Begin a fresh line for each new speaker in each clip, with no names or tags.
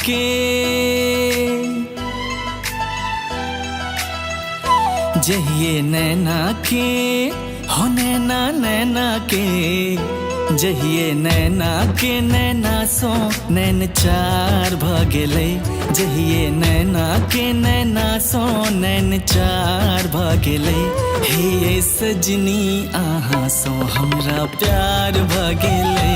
के जहिए नैना के हो नैना नैना के जहिए नैना के नैना सो नैन चार भागेले जहिए नैना के नैना सो नैन चार भागेले हे ये सजनी आहा सो हमरा प्यार भागेले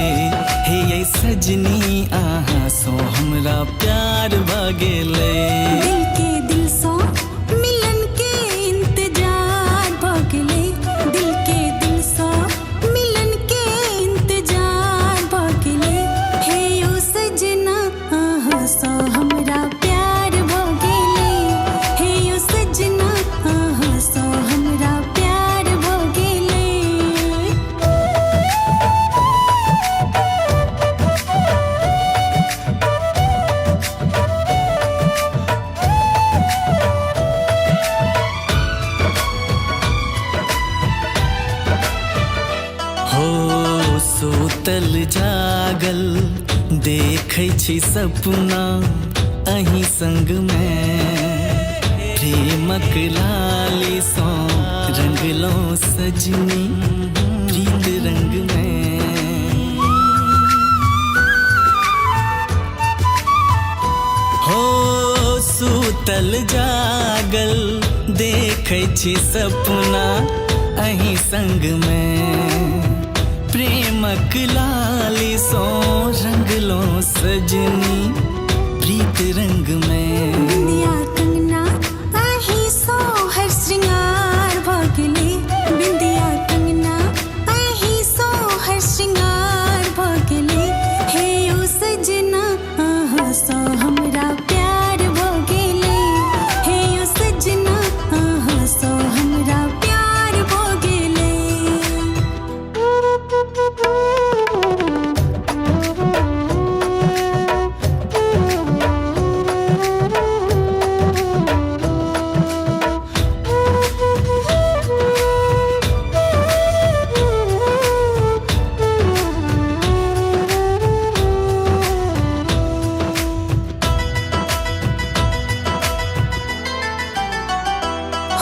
हे ये सजनी आहा सो हमरा प्यार भागेले
दिल के दिल सो मिलन के इंतजार भागेले दिल के दिल सो मिलन के इंतजार भागेले हे यो सजना आहा सो हमरा प्यार भागेले हे यो सजना आहा सो हमरा प्यार भागेले
हो सुतल जागल देखै छी सपना अहीं संग में प्रेमक लाली सँ रंगलो सजनी प्रीत रंग में हो सुतल जागल देखै छी सपना अहीं संग में प्रेमक लाली सो रंगलो सजनी प्रीत रंग में
बिंदिया कंगना आही सो हर श्रृंगार भागेले बिंदिया कंगना आही सो हर श्रृंगार भागेले हे यो सजना आहा सो हमरा प्यार भागेले हे यो सजना आहा सो हमरा प्यार भागेले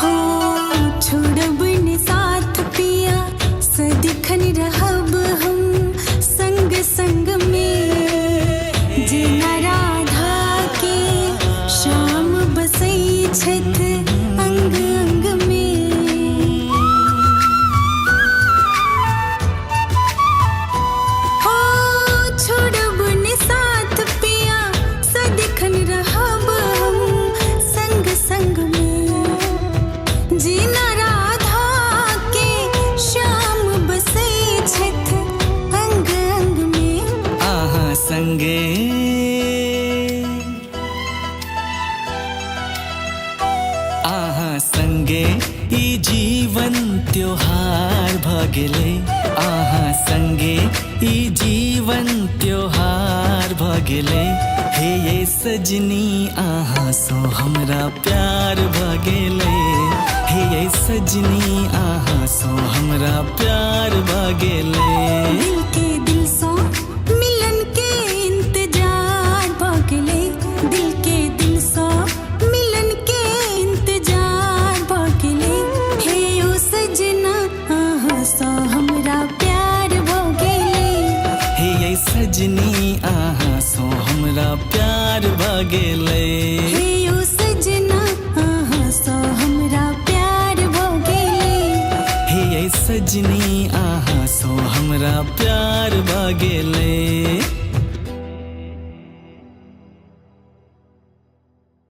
हो छोड़ब न साथ पिया सदिखन रहब हम संग संग में जेना राधा के श्याम बसै छथि अंग अंग में हो छोड़ब न साथ पिया सदिखन रहब हम संग संग में जीना राधा के श्याम बसै छथि अंग अंग में
आहा संगे आहा संगे ई जीवन त्योहार भगेले आहा संगे ई जीवन त्योहार भगेले हे ये सजनी आहा सो हमरा प्यार भगेले हे ये सजनी आहा सो हमरा प्यार भगेले
दिल के दिल सो मिलन के इंतजार भागेले दिल के दिल सो मिलन के इंतजार भागेले हे यो सजना आहा सो हमरा प्यार भागेले
हे ये सजनी आहा सो हमरा प्यार भगेले
हे यो सजना आहा सो हमरा प्यार भागेले
हे ये सजनी आहा सो हमरा प्यार भगेले।